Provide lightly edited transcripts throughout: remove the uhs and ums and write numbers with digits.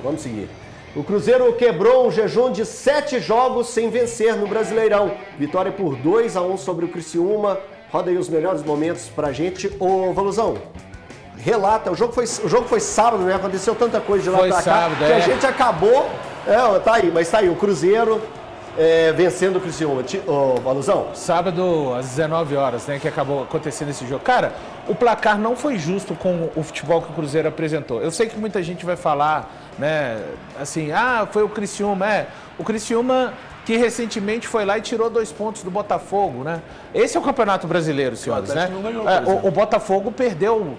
Vamos seguir. O Cruzeiro quebrou um jejum de 7 jogos sem vencer no Brasileirão. Vitória por 2-1 sobre o Criciúma. Roda aí os melhores momentos pra gente. Ô, Valuzão, relata. O jogo foi sábado, né? Aconteceu tanta coisa de lá pra cá. Sábado, que a gente acabou... tá aí o Cruzeiro vencendo o Criciúma. Ô, Valuzão. Sábado, às 19 horas, né? Que acabou acontecendo esse jogo. Cara, o placar não foi justo com o futebol que o Cruzeiro apresentou. Eu sei que muita gente vai falar, né? Assim, foi o Criciúma. O Criciúma que recentemente foi lá e tirou 2 pontos do Botafogo, né? Esse é o Campeonato Brasileiro, senhores, né? O Botafogo perdeu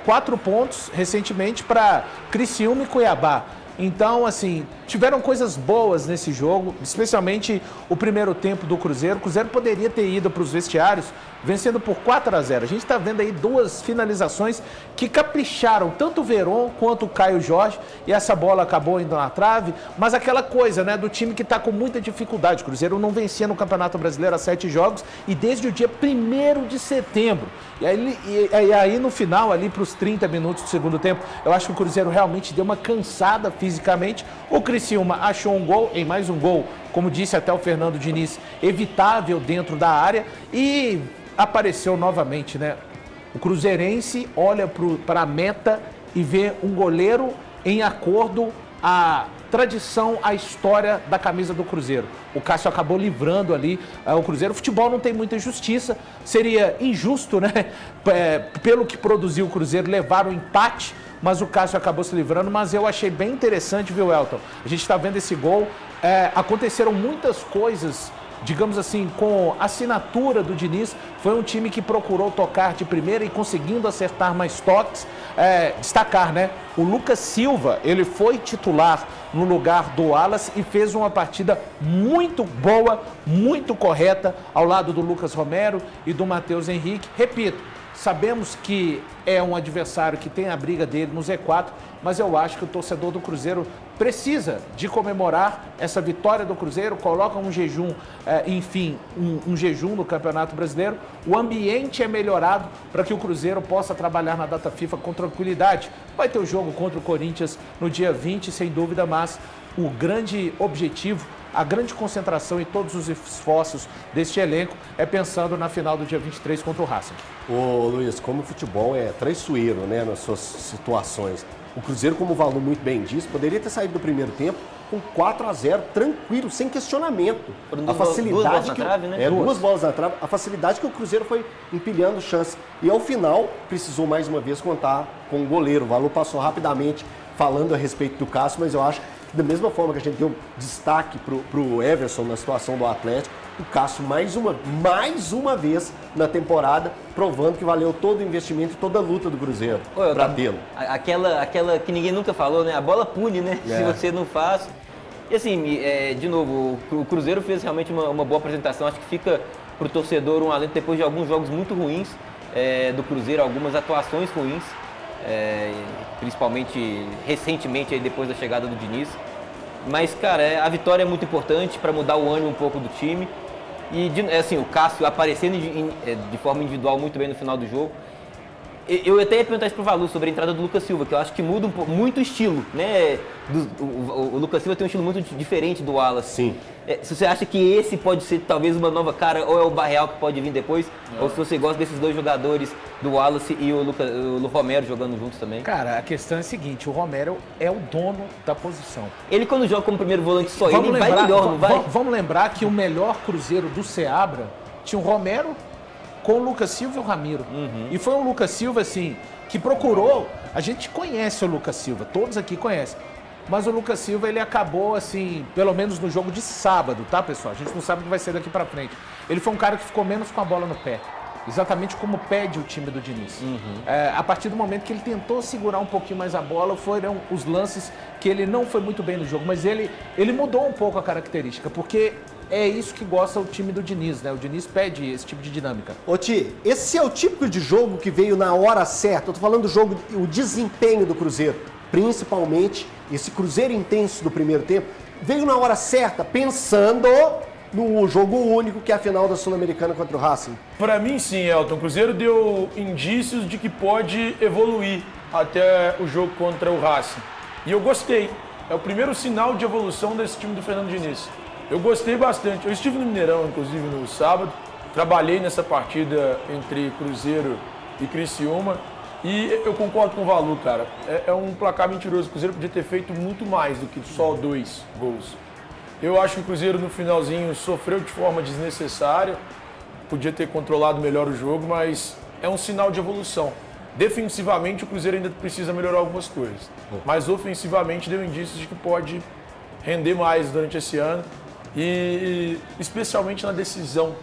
4 pontos recentemente para Criciúma e Cuiabá. Então, assim, tiveram coisas boas nesse jogo, especialmente o primeiro tempo do Cruzeiro. O Cruzeiro poderia ter ido para os vestiários vencendo por 4-0. A gente está vendo aí 2 finalizações que capricharam, tanto o Veron quanto o Caio Jorge, e essa bola acabou indo na trave, mas aquela coisa, né, do time que está com muita dificuldade. O Cruzeiro não vencia no Campeonato Brasileiro há 7 jogos e desde o dia 1º de setembro. E aí no final, ali para os 30 minutos do segundo tempo, eu acho que o Cruzeiro realmente deu uma cansada fisicamente. O Criciúma achou um gol, em mais um gol, como disse até o Fernando Diniz, evitável dentro da área, e apareceu novamente, né? O cruzeirense olha para a meta e vê um goleiro em acordo à tradição, à história da camisa do Cruzeiro. O Cássio acabou livrando ali o Cruzeiro. O futebol não tem muita justiça, seria injusto, né? Pelo que produziu o Cruzeiro, levar o empate, mas o Cássio acabou se livrando. Mas eu achei bem interessante, viu, Elton? A gente está vendo esse gol. Aconteceram muitas coisas, digamos assim, com a assinatura do Diniz. Foi um time que procurou tocar de primeira e conseguindo acertar mais toques. Destacar, né? O Lucas Silva, ele foi titular no lugar do Wallace e fez uma partida muito boa, muito correta, ao lado do Lucas Romero e do Matheus Henrique. Repito, sabemos que é um adversário que tem a briga dele no Z4, mas eu acho que o torcedor do Cruzeiro precisa de comemorar essa vitória do Cruzeiro, coloca um jejum, um jejum no Campeonato Brasileiro. O ambiente é melhorado para que o Cruzeiro possa trabalhar na data FIFA com tranquilidade. Vai ter o jogo contra o Corinthians no dia 20, sem dúvida, mas o grande objetivo, a grande concentração e todos os esforços deste elenco é pensando na final do dia 23 contra o Racing. Ô Luiz, como o futebol é traiçoeiro, né, nas suas situações. O Cruzeiro, como o Valu muito bem disse, poderia ter saído do primeiro tempo com 4-0, tranquilo, sem questionamento. A facilidade duas bolas na trave, né? Duas bolas na trave. A facilidade que o Cruzeiro foi empilhando chances. E ao final, precisou mais uma vez contar com o goleiro. O Valu passou rapidamente falando a respeito do Cássio, mas eu acho que da mesma forma que a gente deu destaque pro Everson na situação do Atlético, o Cássio mais uma vez na temporada, provando que valeu todo o investimento e toda a luta do Cruzeiro para tê-lo. Aquela que ninguém nunca falou, né? A bola pune, né? Se você não faz. E assim, de novo, o Cruzeiro fez realmente uma boa apresentação. Acho que fica pro torcedor um alento depois de alguns jogos muito ruins do Cruzeiro, algumas atuações ruins, principalmente recentemente, aí, depois da chegada do Diniz. Mas, cara, a vitória é muito importante para mudar o ânimo um pouco do time. E, assim, o Cássio aparecendo de forma individual muito bem no final do jogo. Eu até ia perguntar isso pro Valu sobre a entrada do Lucas Silva, que eu acho que muda muito o estilo, né? O Lucas Silva tem um estilo muito diferente do Wallace. Sim. Se você acha que esse pode ser talvez uma nova cara, ou é o Barreal que pode vir depois, ou se você gosta desses dois jogadores, do Wallace e o Romero jogando juntos também. Cara, a questão é a seguinte, o Romero é o dono da posição. Ele quando joga como primeiro volante só, ele vai melhor, não vai? Vamos lembrar que o melhor Cruzeiro do Seabra tinha o Romero com o Lucas Silva e o Ramiro. E foi um Lucas Silva, assim, que procurou... A gente conhece o Lucas Silva, todos aqui conhecem. Mas o Lucas Silva, ele acabou, assim, pelo menos no jogo de sábado, tá, pessoal? A gente não sabe o que vai ser daqui pra frente. Ele foi um cara que ficou menos com a bola no pé. Exatamente como pede o time do Diniz. A partir do momento que ele tentou segurar um pouquinho mais a bola, foram os lances que ele não foi muito bem no jogo. Mas ele mudou um pouco a característica, porque é isso que gosta o time do Diniz, né? O Diniz pede esse tipo de dinâmica. Ô Ti, esse é o tipo de jogo que veio na hora certa. Eu tô falando do jogo, o desempenho do Cruzeiro. Principalmente esse Cruzeiro intenso do primeiro tempo. Veio na hora certa, pensando no jogo único, que é a final da Sul-Americana contra o Racing. Para mim, sim, Elton. O Cruzeiro deu indícios de que pode evoluir até o jogo contra o Racing. E eu gostei. é o primeiro sinal de evolução desse time do Fernando Diniz. Eu gostei bastante. Eu estive no Mineirão, inclusive, no sábado. Trabalhei nessa partida entre Cruzeiro e Criciúma. E eu concordo com o Valu, cara. É um placar mentiroso. O Cruzeiro podia ter feito muito mais do que só 2 gols. Eu acho que o Cruzeiro, no finalzinho, sofreu de forma desnecessária. Podia ter controlado melhor o jogo, mas é um sinal de evolução. Defensivamente, o Cruzeiro ainda precisa melhorar algumas coisas. Mas ofensivamente, deu indícios de que pode render mais durante esse ano. E especialmente na decisão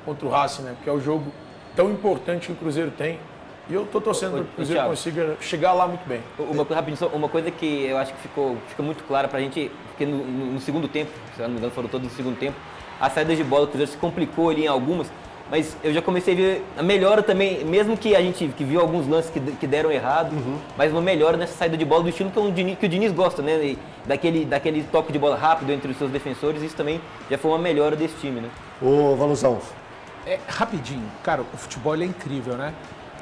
contra o Racing, né? Que é o jogo tão importante que o Cruzeiro tem. E eu tô torcendo para que o Cruzeiro consiga chegar lá muito bem. Uma coisa que eu acho que fica muito clara pra gente, porque no segundo tempo, se não me engano foram todos no segundo tempo, a saída de bola do Cruzeiro se complicou ali em algumas, mas eu já comecei a ver a melhora também, mesmo que a gente viu alguns lances que deram errado, mas uma melhora nessa saída de bola do estilo que o Diniz gosta, né? E daquele toque de bola rápido entre os seus defensores, isso também já foi uma melhora desse time, né? Ô, Valuzão. Rapidinho, cara, o futebol ele é incrível, né?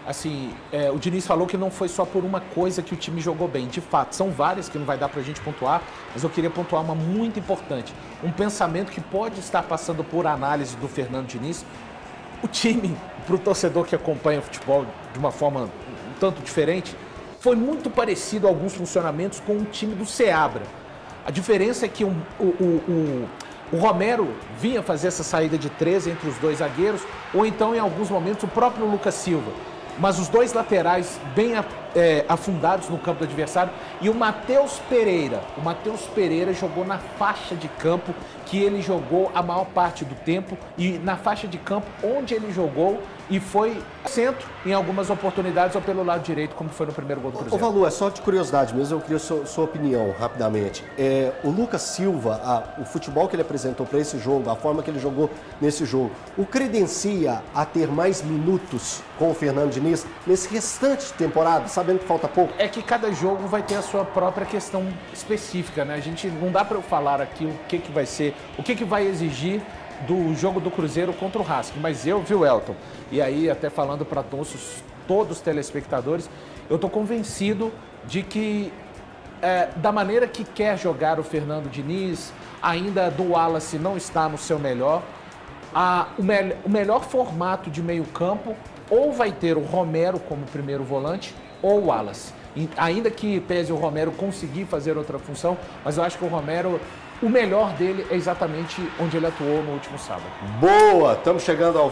Assim, o Diniz falou que não foi só por uma coisa que o time jogou bem. De fato, são várias que não vai dar pra gente pontuar, mas eu queria pontuar uma muito importante. Um pensamento que pode estar passando por análise do Fernando Diniz. O time, pro torcedor que acompanha o futebol de uma forma um tanto diferente, foi muito parecido a alguns funcionamentos com o time do Seabra. A diferença é que o Romero vinha fazer essa saída de 3 entre os 2 zagueiros, ou então, em alguns momentos, o próprio Lucas Silva. Mas os 2 laterais bem afundados no campo do adversário. E o Matheus Pereira jogou na faixa de campo que ele jogou a maior parte do tempo. E na faixa de campo onde ele jogou e foi centro em algumas oportunidades ou pelo lado direito, como foi no primeiro gol do Cruzeiro. Ô, Valu, é só de curiosidade mesmo, eu queria sua opinião rapidamente. O Lucas Silva, o futebol que ele apresentou para esse jogo, a forma que ele jogou nesse jogo, o credencia a ter mais minutos com o Fernando Diniz nesse restante de temporada, sabendo que falta pouco? É que cada jogo vai ter a sua própria questão específica, né? A gente não dá para eu falar aqui o que vai ser, o que vai exigir do jogo do Cruzeiro contra o Racing, mas viu, Elton? E aí, até falando para todos os telespectadores, eu tô convencido de que da maneira que quer jogar o Fernando Diniz, ainda do Wallace não está no seu melhor, o melhor formato de meio campo ou vai ter o Romero como primeiro volante ou o Wallace. Ainda que pese o Romero conseguir fazer outra função, mas eu acho que o Romero, o melhor dele é exatamente onde ele atuou no último sábado. Boa! Estamos chegando ao